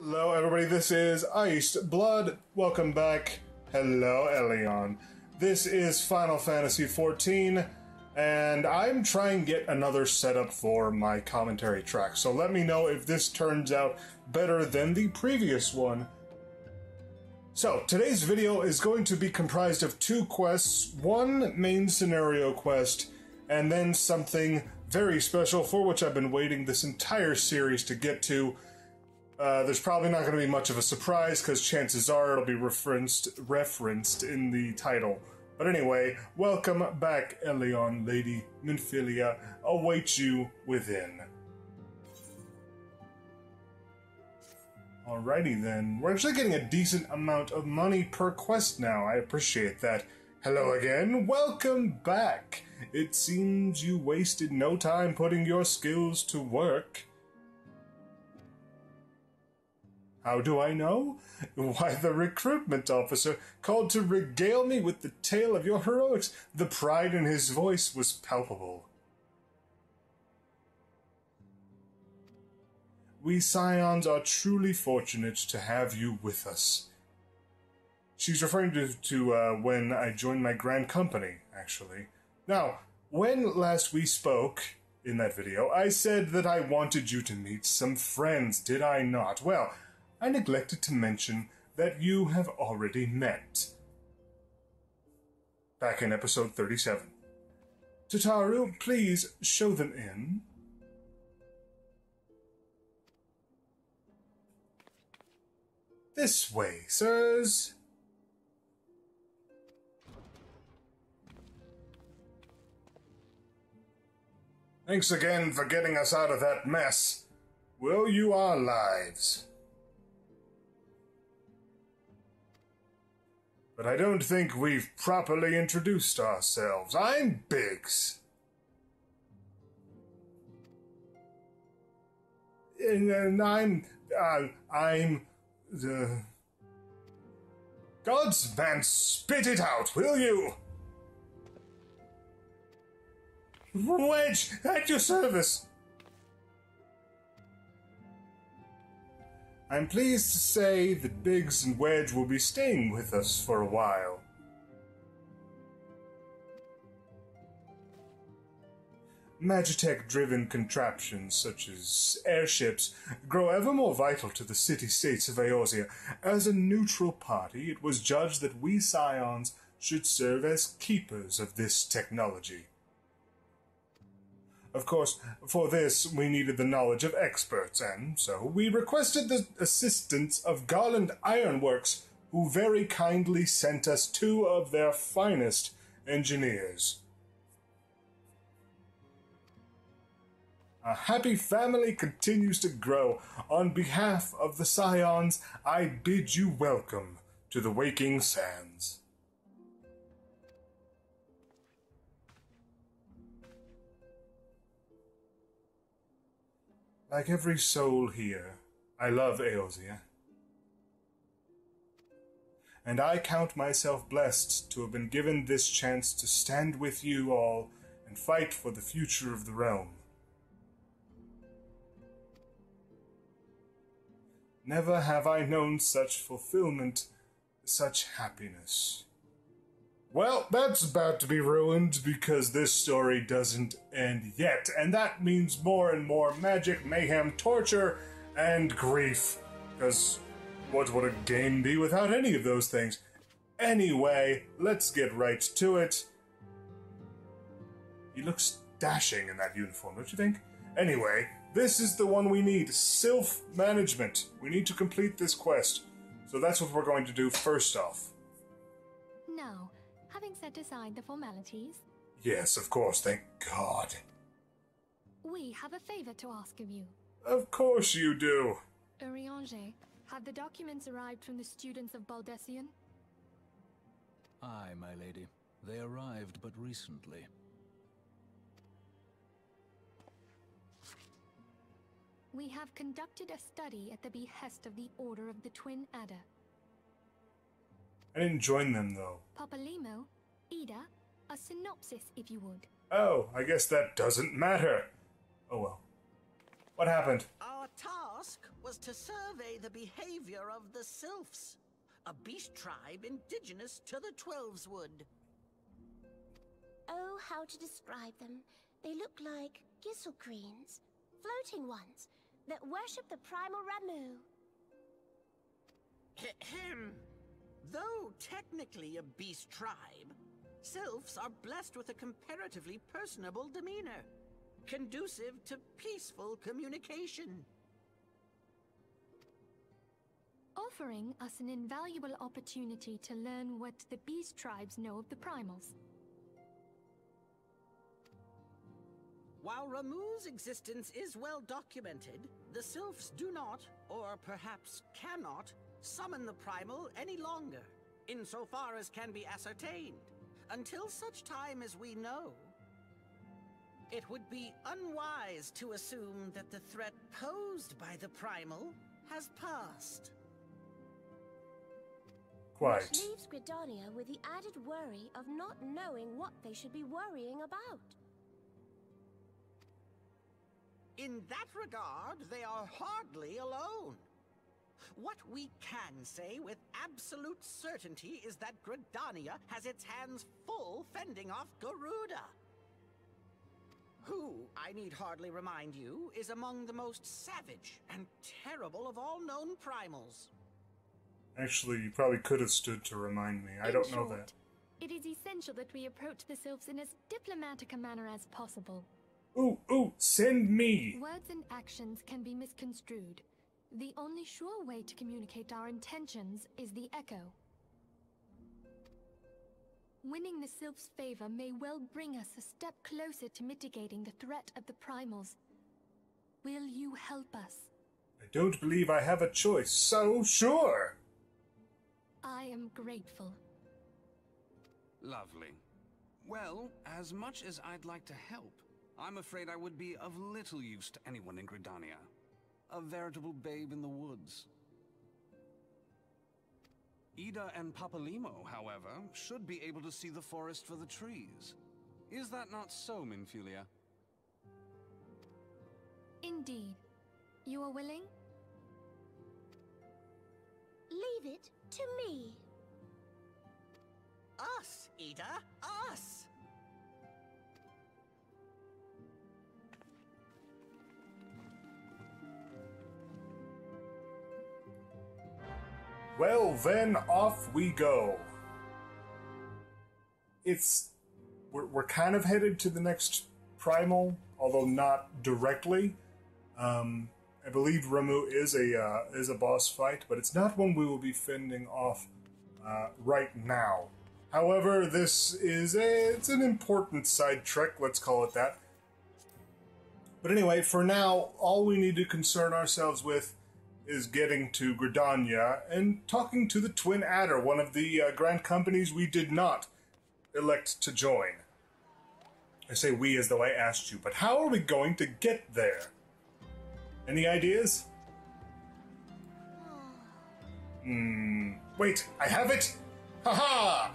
Hello everybody, this is Iced Blood. Welcome back. Hello, Elion. This is Final Fantasy XIV, and I'm trying to get another setup for my commentary track, so let me know if this turns out better than the previous one. So, today's video is going to be comprised of two quests, one main scenario quest, and then something very special for which I've been waiting this entire series to get to. There's probably not going to be much of a surprise, because chances are it'll be referenced in the title. But anyway, welcome back, Elion. Lady Minfilia awaits you within. Alrighty then, we're actually getting a decent amount of money per quest now. I appreciate that. Hello again, welcome back. It seems you wasted no time putting your skills to work. How do I know? Why, the recruitment officer called to regale me with the tale of your heroics. The pride in his voice was palpable. We Scions are truly fortunate to have you with us. She's referring to when I joined my grand company, actually. Now, when last we spoke in that video, I said that I wanted you to meet some friends, did I not? Well, I neglected to mention that you have already met. Back in episode 37. Tataru, please show them in. This way, sirs. Thanks again for getting us out of that mess. We owe you our lives. But I don't think we've properly introduced ourselves. I'm Biggs. And I'm the... Gods, man, spit it out, will you? Wedge, at your service. I'm pleased to say that Biggs and Wedge will be staying with us for a while. Magitech-driven contraptions such as airships grow ever more vital to the city-states of Eorzea. As a neutral party, it was judged that we Scions should serve as keepers of this technology. Of course, for this, we needed the knowledge of experts, and so we requested the assistance of Garland Ironworks, who very kindly sent us two of their finest engineers. A happy family continues to grow. On behalf of the Scions, I bid you welcome to the Waking Sands. Like every soul here, I love Eorzea. And I count myself blessed to have been given this chance to stand with you all and fight for the future of the realm. Never have I known such fulfillment, such happiness. Well, that's about to be ruined because this story doesn't end yet, and that means more and more magic, mayhem, torture, and grief. Because what would a game be without any of those things? Anyway, let's get right to it. He looks dashing in that uniform, don't you think? Anyway, this is the one we need, Sylph Management. We need to complete this quest, so that's what we're going to do first off. Now, having set aside the formalities... Yes, of course, thank God. We have a favor to ask of you. Of course you do. Urianger, have the documents arrived from the students of Baldessian? Aye, my lady. They arrived but recently. We have conducted a study at the behest of the Order of the Twin Adder. I didn't join them, though. Papalimo, Ida, a synopsis, if you would. Oh, I guess that doesn't matter. Oh well. What happened? Our task task was to survey the behavior of the Sylphs, a beast tribe indigenous to the Twelveswood. Oh, how to describe them. They look like gisselcreens, floating ones, that worship the primal Ramu. Though technically a beast tribe, Sylphs are blessed with a comparatively personable demeanor, conducive to peaceful communication. Offering us an invaluable opportunity to learn what the beast tribes know of the primals. While Ramu's existence is well documented, the Sylphs do not, or perhaps cannot, summon the primal any longer, insofar as can be ascertained, until such time as we know. It would be unwise to assume that the threat posed by the primal has passed. Quite. Which leaves Gridania with the added worry of not knowing what they should be worrying about. In that regard, they are hardly alone. What we can say with absolute certainty is that Gridania has its hands full fending off Garuda, who, I need hardly remind you, is among the most savage and terrible of all known primals. Actually, you probably could have stood to remind me. I don't know that. It is essential that we approach the Sylphs in as diplomatic a manner as possible. Ooh, send me! Words and actions can be misconstrued. The only sure way to communicate our intentions is the echo. Winning the Sylph's favor may well bring us a step closer to mitigating the threat of the primals. Will you help us? I don't believe I have a choice, so sure! I am grateful. Lovely. Well, as much as I'd like to help, I'm afraid I would be of little use to anyone in Gridania. A veritable babe in the woods. Ida and Papalimo, however, should be able to see the forest for the trees. Is that not so, Minfilia? Indeed. You are willing? Leave it to me. Us, Ida, us! Well, then, off we go. We're kind of headed to the next primal, although not directly. I believe Ramu is a boss fight, but it's not one we will be fending off right now. However, it's an important side trek, let's call it that. But anyway, for now, all we need to concern ourselves with is getting to Gridania and talking to the Twin Adder, one of the grand companies we did not elect to join. I say we as though I asked you, but how are we going to get there? Any ideas? Wait, I have it! Ha-ha!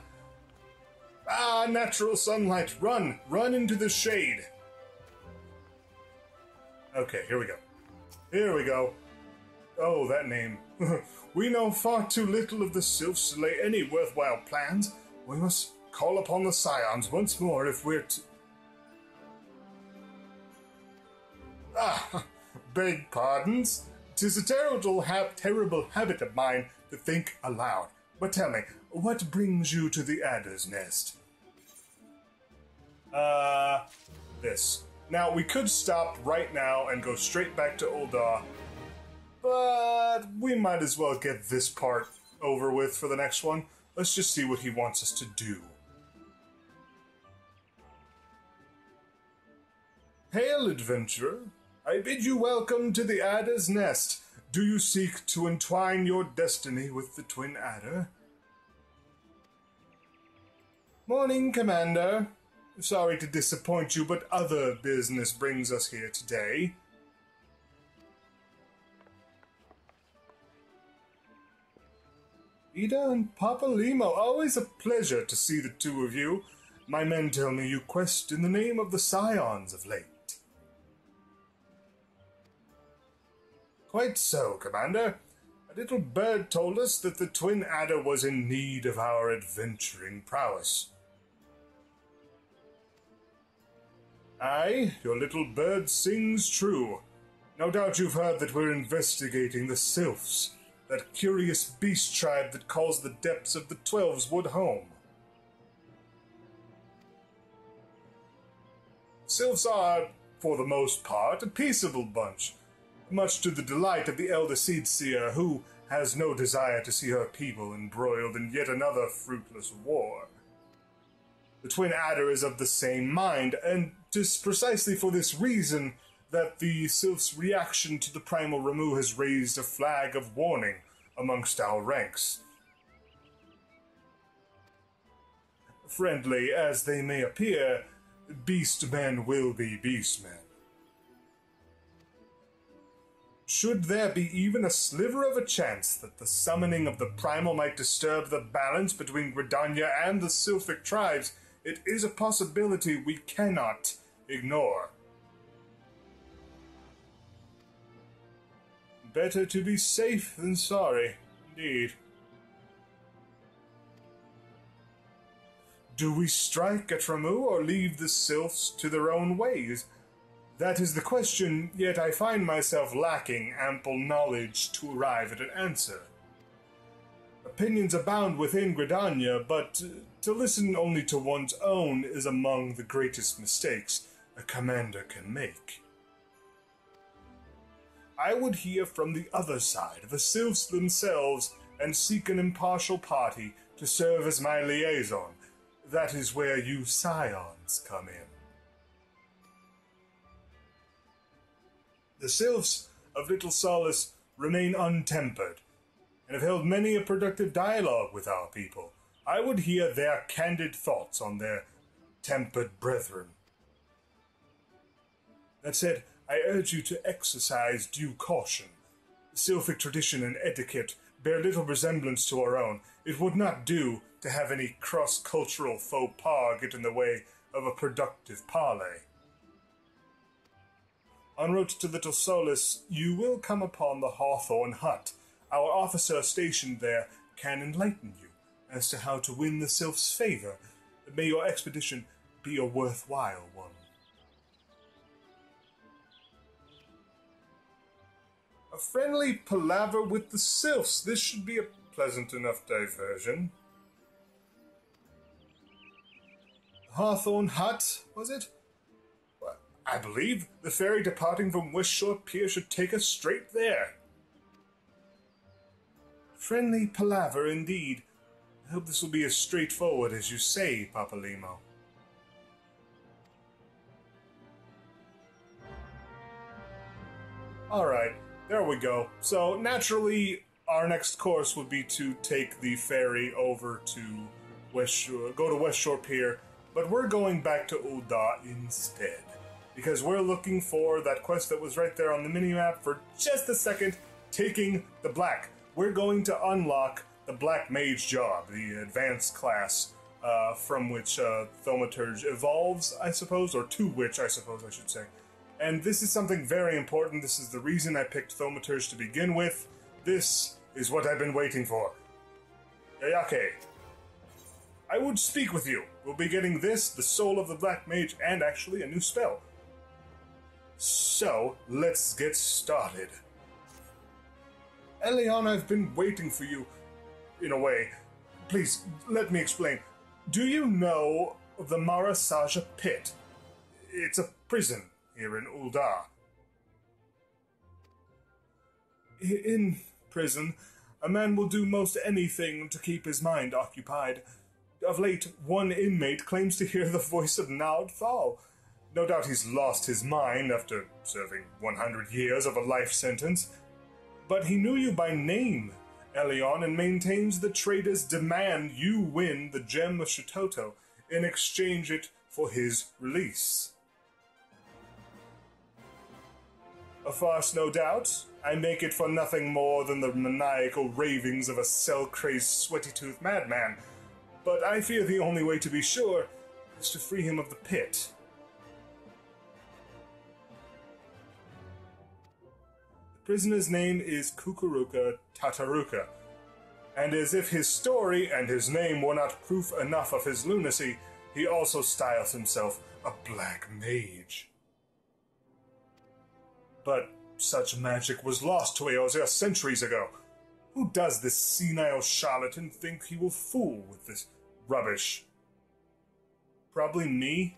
Ah, natural sunlight, run! Run into the shade! Okay, here we go. Here we go. Oh, that name. We know far too little of the Sylphs to lay any worthwhile plans. We must call upon the Scions once more if we're to... Ah, beg pardons. 'Tis a terrible habit of mine to think aloud. But tell me, what brings you to the Adder's Nest? This. Now, we could stop right now and go straight back to Ul'dah, but we might as well get this part over with for the next one. Let's just see what he wants us to do. Hail, adventurer. I bid you welcome to the Adder's Nest. Do you seek to entwine your destiny with the Twin Adder? Morning, Commander. Sorry to disappoint you, but other business brings us here today. Ida and Papalimo, always a pleasure to see the two of you. My men tell me you quest in the name of the Scions of late. Quite so, Commander. A little bird told us that the Twin Adder was in need of our adventuring prowess. Aye, your little bird sings true. No doubt you've heard that we're investigating the Sylphs, that curious beast tribe that calls the depths of the Twelveswood home. Sylphs are, for the most part, a peaceable bunch, much to the delight of the elder Seedseer, who has no desire to see her people embroiled in yet another fruitless war. The Twin Adder is of the same mind, and 'tis precisely for this reason that the Sylph's reaction to the primal Ramu has raised a flag of warning amongst our ranks. Friendly as they may appear, beastmen will be beastmen. Should there be even a sliver of a chance that the summoning of the primal might disturb the balance between Gridania and the Sylphic tribes, it is a possibility we cannot ignore. Better to be safe than sorry, indeed. Do we strike at Ramu or leave the Sylphs to their own ways? That is the question, yet I find myself lacking ample knowledge to arrive at an answer. Opinions abound within Gridania, but to listen only to one's own is among the greatest mistakes a commander can make. I would hear from the other side, the Sylphs themselves, and seek an impartial party to serve as my liaison. That is where you scions come in. The Sylphs of Little Solace remain untempered, and have held many a productive dialogue with our people. I would hear their candid thoughts on their tempered brethren. That said, I urge you to exercise due caution. Sylphic tradition and etiquette bear little resemblance to our own. It would not do to have any cross-cultural faux pas get in the way of a productive parley. En route to Little Solace, you will come upon the Hawthorne Hut. Our officer stationed there can enlighten you as to how to win the Sylph's favor. May your expedition be a worthwhile one. A friendly palaver with the Sylphs. This should be a pleasant enough diversion. Hawthorne Hut, was it? Well, I believe the ferry departing from West Shore Pier should take us straight there. Friendly palaver indeed. I hope this will be as straightforward as you say, Papalimo. Alright, there we go. So, naturally, our next course would be to take the ferry over to West Shore, go to West Shore Pier, but we're going back to Ul'dah instead, because we're looking for that quest that was right there on the minimap for just a second, taking the Black. We're going to unlock the Black Mage job, the advanced class, from which Thaumaturge evolves, I suppose, or to which, I suppose I should say. And this is something very important. This is the reason I picked Thaumaturge to begin with. This is what I've been waiting for. Yayake, I would speak with you. We'll be getting this, the Soul of the Black Mage, and actually a new spell. So, let's get started. Elion, I've been waiting for you, in a way. Please, let me explain. Do you know of the Marasaja Pit? It's a prison here in Ul'dah. In prison, a man will do most anything to keep his mind occupied. Of late, one inmate claims to hear the voice of Naud Thal. No doubt he's lost his mind after serving 100 years of a life sentence. But he knew you by name, Elion, and maintains the trader's demand you win the Gem of Shitoto and exchange it for his release. A farce, no doubt. I make it for nothing more than the maniacal ravings of a cell-crazed, sweaty-toothed madman. But I fear the only way to be sure is to free him of the pit. The prisoner's name is Kukuruka Tataruka, and as if his story and his name were not proof enough of his lunacy, he also styles himself a black mage. But such magic was lost to Eorzea centuries ago. Who does this senile charlatan think he will fool with this rubbish? Probably me?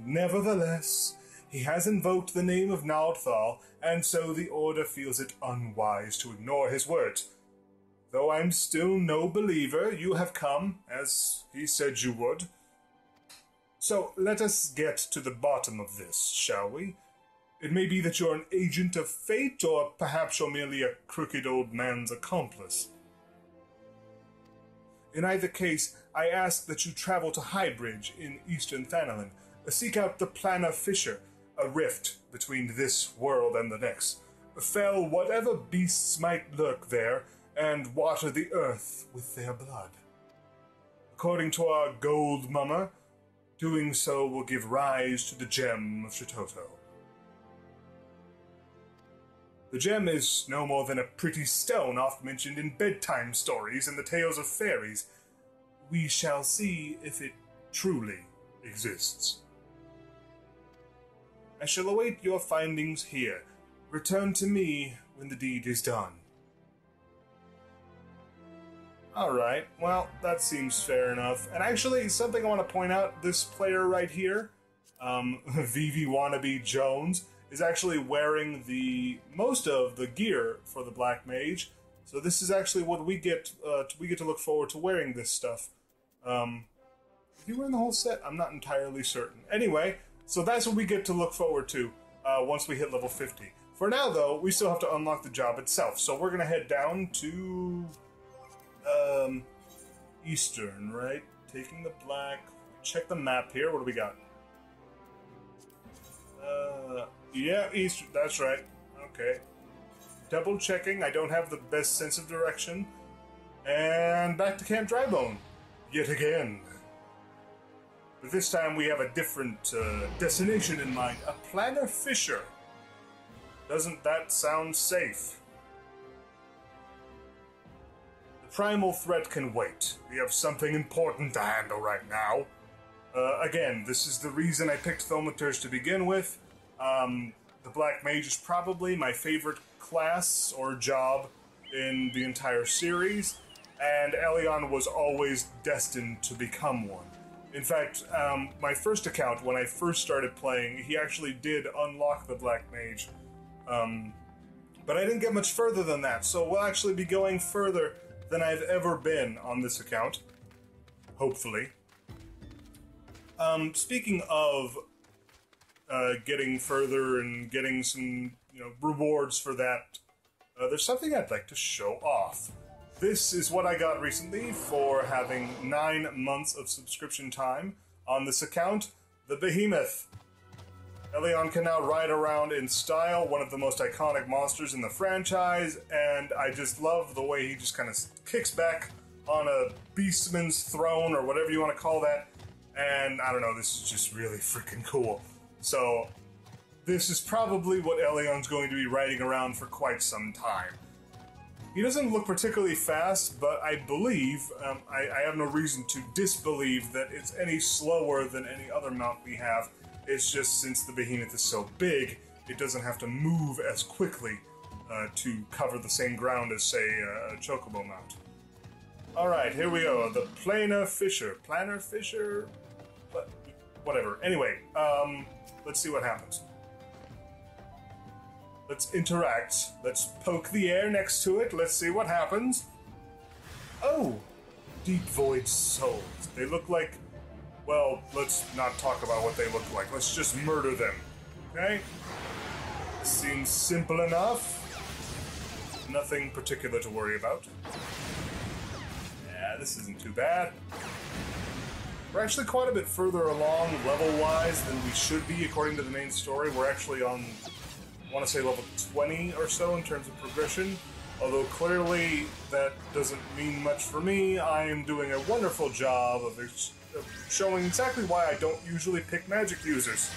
Nevertheless, he has invoked the name of Naldthal, and so the Order feels it unwise to ignore his words. Though I'm still no believer, you have come, as he said you would. So let us get to the bottom of this, shall we? It may be that you're an agent of fate, or perhaps you're merely a crooked old man's accomplice. In either case, I ask that you travel to Highbridge in eastern Thanalan, seek out the Planar Fissure, a rift between this world and the next, fell whatever beasts might lurk there, and water the earth with their blood. According to our gold mummer, doing so will give rise to the gem of Shitoto. The gem is no more than a pretty stone oft mentioned in bedtime stories and the tales of fairies. We shall see if it truly exists. I shall await your findings here. Return to me when the deed is done. Alright, well, that seems fair enough. And actually, something I want to point out, this player right here, Vivi Wannabe Jones, is actually wearing most of the gear for the Black Mage. So this is actually what we get to look forward to wearing this stuff. Is he wearing the whole set? I'm not entirely certain. Anyway, so that's what we get to look forward to once we hit level 50. For now, though, we still have to unlock the job itself. So we're going to head down to Eastern, right? Taking the black. Check the map here. What do we got? Yeah, Eastern. That's right. Okay. Double checking. I don't have the best sense of direction. And back to Camp Drybone. Yet again. But this time we have a different destination in mind. A Planar Fissure. Doesn't that sound safe? The primal threat can wait. We have something important to handle right now. Again, this is the reason I picked Thaumaturge to begin with. The Black Mage is probably my favorite class or job in the entire series, and Elion was always destined to become one. In fact, my first account, when I first started playing, he actually did unlock the Black Mage. But I didn't get much further than that, so we'll actually be going further than I've ever been on this account. Hopefully. Speaking of getting further and getting some, rewards for that, there's something I'd like to show off. This is what I got recently for having 9 months of subscription time on this account, the Behemoth. Elion can now ride around in style, one of the most iconic monsters in the franchise, and I just love the way he just kind of kicks back on a beastman's throne, or whatever you want to call that, and I don't know, this is just really freaking cool. So, this is probably what Elion's going to be riding around for quite some time. He doesn't look particularly fast, but I believe, I have no reason to disbelieve that it's any slower than any other mount we have. It's just since the Behemoth is so big, it doesn't have to move as quickly to cover the same ground as, say, a Chocobo mount. Alright, here we go. The Planar Fissure. Planar Fissure? Whatever. Anyway, let's see what happens. Let's interact. Let's poke the air next to it. Let's see what happens. Oh! Deep Void Souls. They look like... Well, let's not talk about what they look like. Let's just murder them. Okay? Seems simple enough. Nothing particular to worry about. Yeah, this isn't too bad. We're actually quite a bit further along level-wise than we should be according to the main story. We're actually on, I want to say, level 20 or so in terms of progression. Although clearly that doesn't mean much for me. I am doing a wonderful job of showing exactly why I don't usually pick magic users.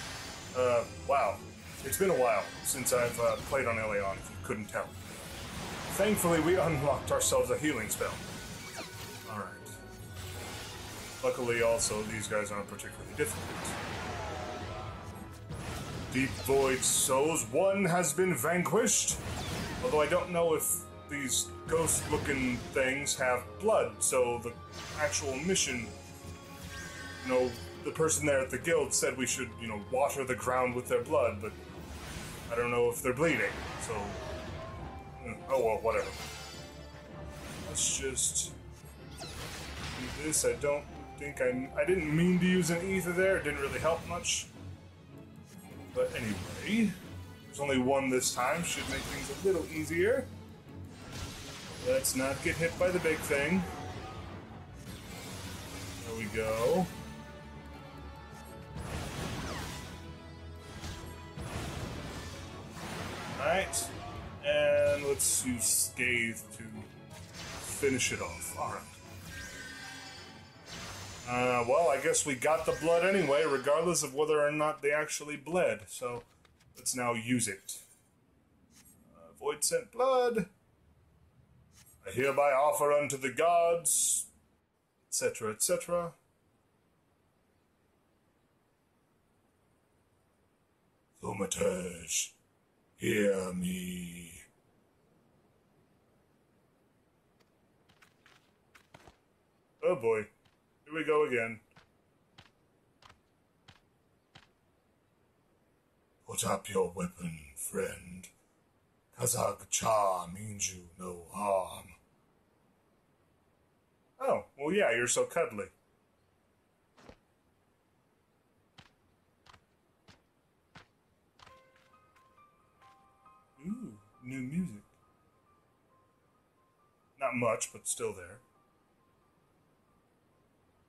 Wow. It's been a while since I've played on Elion, if you couldn't tell. Thankfully, we unlocked ourselves a healing spell. Alright. Luckily, also, these guys aren't particularly difficult. Deep Void Souls 1 has been vanquished. Although I don't know if these ghost-looking things have blood, so the actual mission, you know, the person there at the guild said we should, you know, water the ground with their blood, but I don't know if they're bleeding, so... Oh well, whatever. Let's just do this. I don't think I didn't mean to use an ether there, it didn't really help much. But anyway, there's only one this time, should make things a little easier. Let's not get hit by the big thing. There we go. Alright, and let's use Scathe to finish it off. Alright. Well, I guess we got the blood anyway, regardless of whether or not they actually bled, so let's now use it. Void sent blood. I hereby offer unto the gods, etc., etc. Thaumaturge, hear me. Oh boy, here we go again. Put up your weapon, friend. Kazag Cha means you no harm. Oh, well yeah, you're so cuddly. Ooh, new music. Not much, but still there.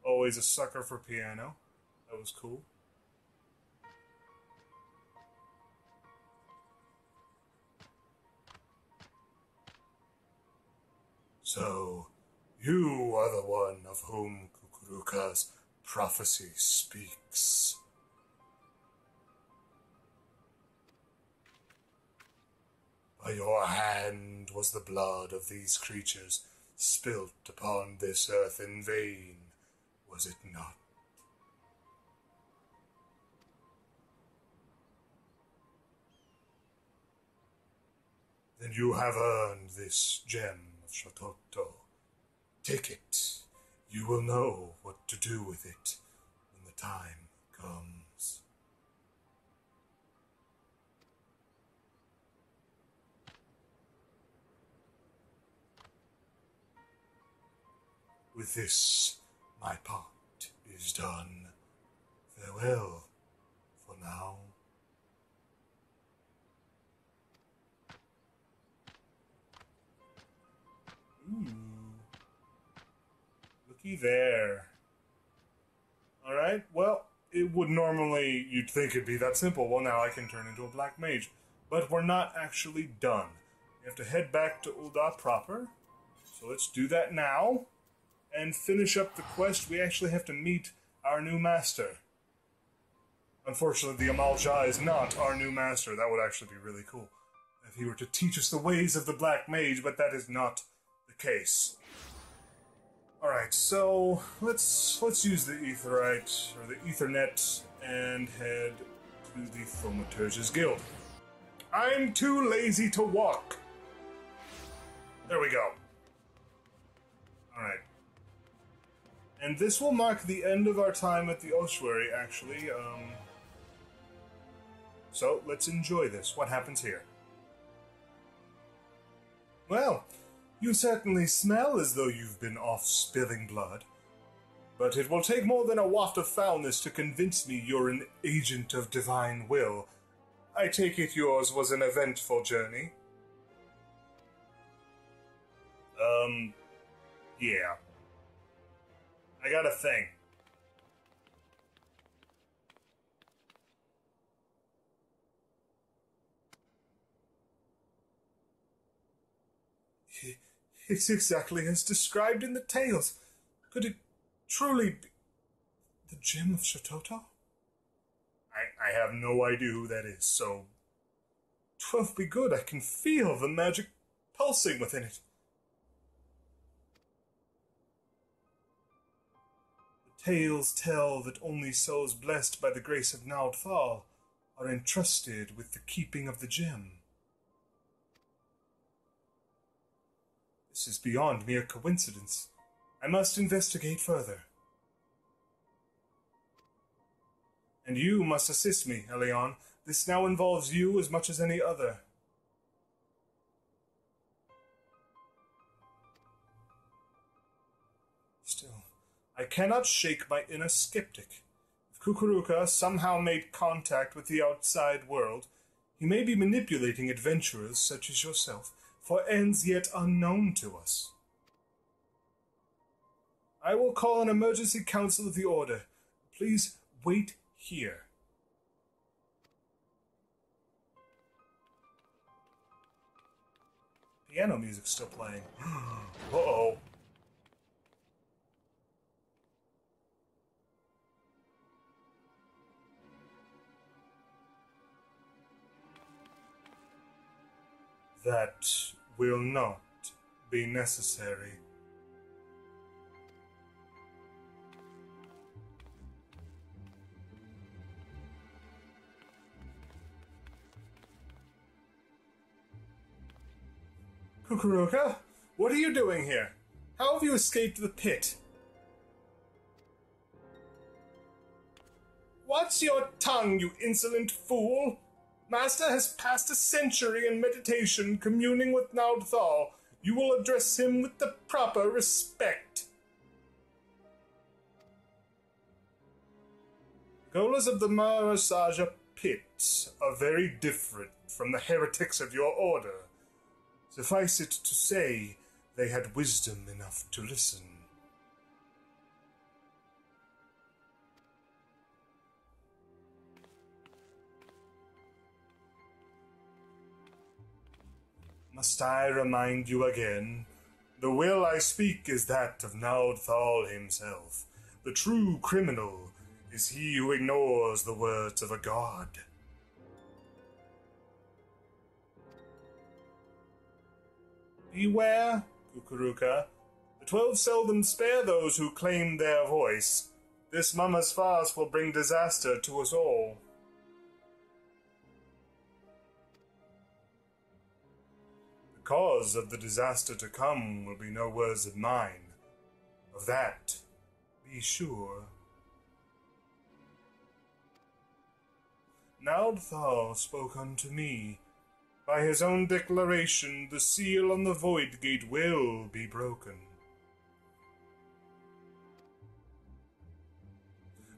Always a sucker for piano. That was cool. So, you are the one of whom Kukuruka's prophecy speaks. By your hand was the blood of these creatures spilt upon this earth in vain, was it not? Then you have earned this gem of Shototo. Take it. You will know what to do with it when the time comes. With this, my part is done. Farewell, for now. Ooh. Looky there. Alright, well, it would normally, you'd think it'd be that simple. Well, now I can turn into a black mage. But we're not actually done. We have to head back to Ul'dah proper. So let's do that now. And finish up the quest. We actually have to meet our new master. Unfortunately, the Amal Jah is not our new master. That would actually be really cool if he were to teach us the ways of the Black Mage, but that is not the case. Alright, so let's use the Aetheryte, or the Ethernet, and head to the Thaumaturge's Guild. I'm too lazy to walk. There we go. Alright. And this will mark the end of our time at the ossuary, actually. So, let's enjoy this. What happens here? Well, you certainly smell as though you've been off spilling blood. But it will take more than a waft of foulness to convince me you're an agent of divine will. I take it yours was an eventful journey. Yeah. I got a thing. It's exactly as described in the tales. Could it truly be the gem of Shototo? I have no idea who that is, so 'Twill be good. I can feel the magic pulsing within it. The tales tell that only souls blessed by the grace of Naudthal are entrusted with the keeping of the gem. This is beyond mere coincidence. I must investigate further. And you must assist me, Elion. This now involves you as much as any other. Still, I cannot shake my inner skeptic. If Kukuruka somehow made contact with the outside world, he may be manipulating adventurers such as yourself for ends yet unknown to us. I will call an emergency council of the Order. Please wait here. Piano music's still playing. Uh-oh. That will not be necessary. Kukuruka, what are you doing here? How have you escaped the pit? Watch your tongue, you insolent fool! Master has passed a century in meditation, communing with Naudthal. You will address him with the proper respect. Golas of the Maharaja pit are very different from the heretics of your order. Suffice it to say, they had wisdom enough to listen. Must I remind you again? The will I speak is that of Naudthal himself. The true criminal is he who ignores the words of a god. Beware, Kukuruka. The 12 seldom spare those who claim their voice. This mumma's fast will bring disaster to us all. The cause of the disaster to come will be no words of mine. Of that, be sure. Naudthal spoke unto me. By his own declaration, the seal on the Void Gate will be broken.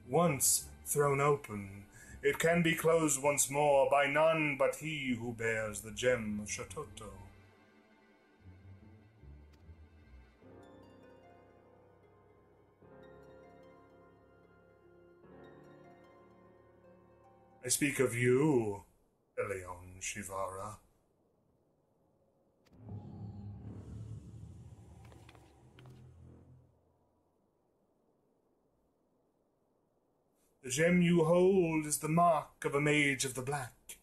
Once thrown open, it can be closed once more by none but he who bears the gem of Shatoto. I speak of you, Elion Shivara. The gem you hold is the mark of a Mage of the Black.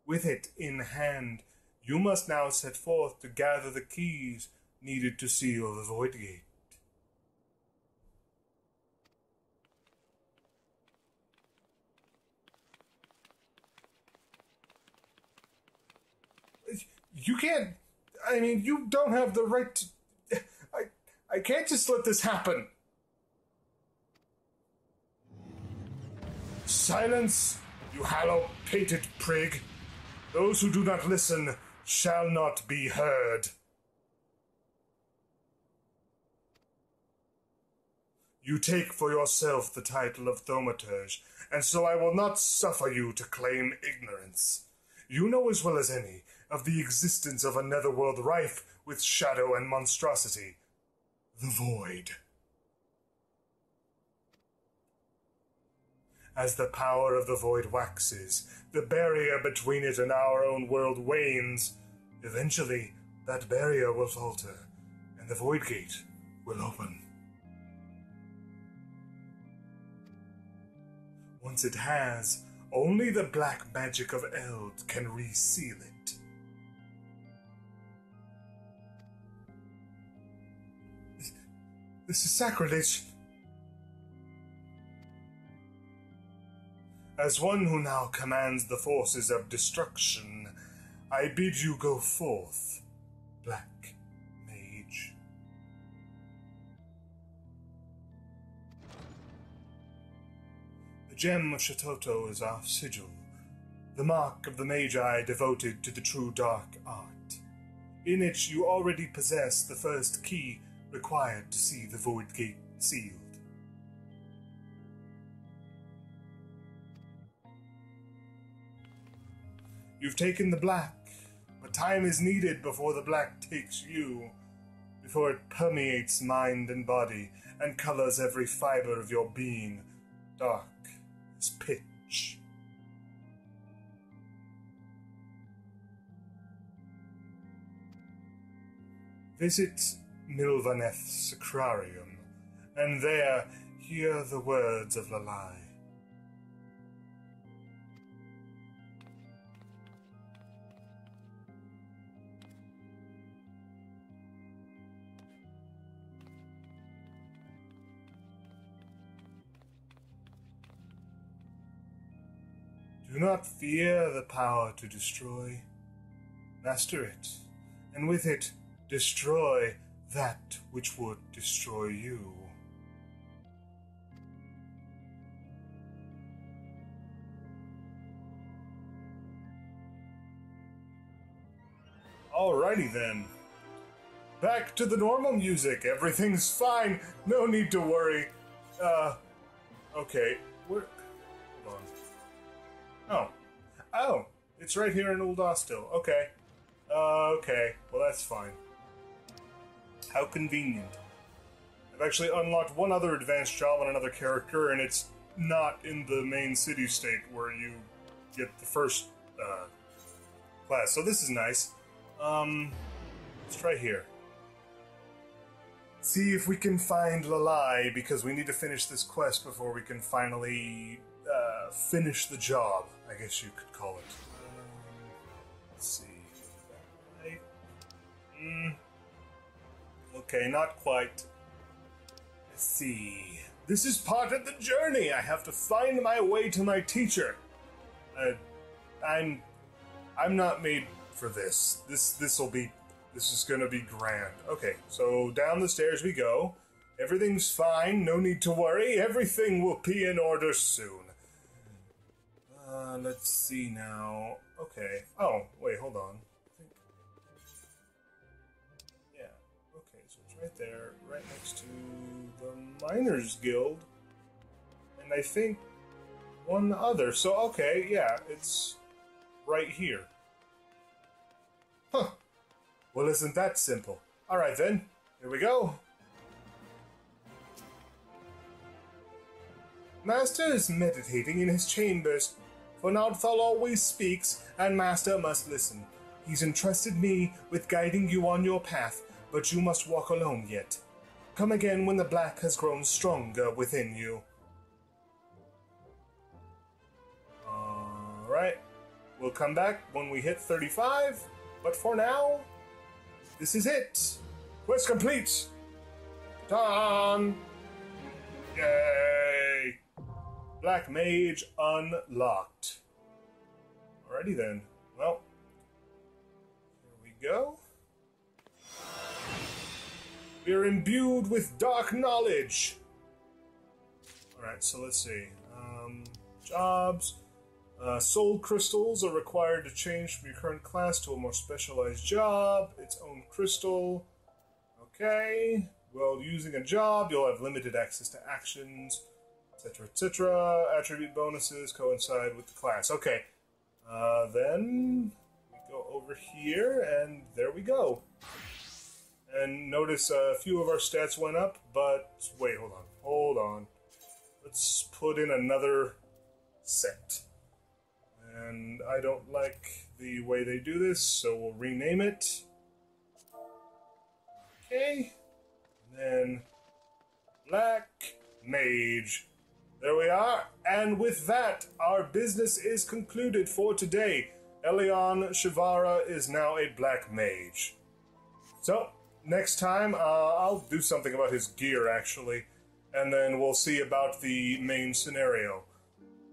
With it in hand, you must now set forth to gather the keys needed to seal the Void Gate. You can't... you don't have the right to... I can't just let this happen. Silence, you hollow-pated prig. Those who do not listen shall not be heard. You take for yourself the title of thaumaturge, and so I will not suffer you to claim ignorance. You know as well as any of the existence of a netherworld rife with shadow and monstrosity. The Void. As the power of the Void waxes, the barrier between it and our own world wanes. Eventually, that barrier will falter, and the Void Gate will open. Once it has, Only the black magic of Eld can reseal it. This is sacrilege. As one who now commands the forces of destruction, I bid you go forth, Black Mage. The gem of Shatoto is our sigil, the mark of the Magi devoted to the true dark art. In it you already possess the first key required to see the Void Gate sealed. You've taken the black, but time is needed before the black takes you, before it permeates mind and body and colors every fiber of your being, dark as pitch. Visit Milvaneth Sacrarium, and there hear the words of Lalai. Do not fear the power to destroy. Master it, and with it, destroy that which would destroy you. Alrighty then. Back to the normal music. Everything's fine. No need to worry. Okay. Hold on. Oh, it's right here in Ul'dah still. Okay. Okay. Well, that's fine. How convenient. I've actually unlocked one other advanced job on another character, and it's not in the main city-state where you get the first class. So this is nice. Let's try here. See if we can find Lalai, because we need to finish this quest before we can finally finish the job, I guess you could call it. Let's see. Right? Okay, not quite. Let's see. This is part of the journey. I have to find my way to my teacher. I'm not made for this. This is gonna be grand. Okay, so down the stairs we go. Everything's fine. No need to worry. Everything will be in order soon. Let's see now. Okay. Oh, wait, hold on. Yeah. Okay, so it's right there, right next to the Miners Guild. And I think one other. So, okay, yeah, it's right here. Huh. Well, isn't that simple? Alright then, here we go. Master is meditating in his chambers, for Nardthal always speaks, and Master must listen. He's entrusted me with guiding you on your path, but you must walk alone yet. Come again when the black has grown stronger within you. Alright, we'll come back when we hit 35, but for now, this is it. Quest complete. Done. Yay. Black Mage unlocked. Alrighty then. Well, here we go. We are imbued with dark knowledge. Alright, so let's see. Jobs. Soul crystals are required to change from your current class to a more specialized job. Its own crystal. Okay. Well, using a job, you'll have limited access to actions, etc., etc. Attribute bonuses coincide with the class. Okay. Then we go over here, and there we go. And notice a few of our stats went up, but wait, hold on. Let's put in another set. And I don't like the way they do this, so we'll rename it. Okay. And then Black Mage. There we are. And with that, our business is concluded for today. Elion Shivara is now a black mage. So, next time, I'll do something about his gear, actually. And then we'll see about the main scenario.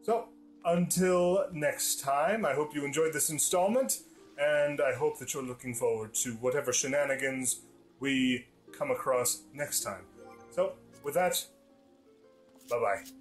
So, until next time, I hope you enjoyed this installment, and I hope that you're looking forward to whatever shenanigans we come across next time. So, with that, bye-bye.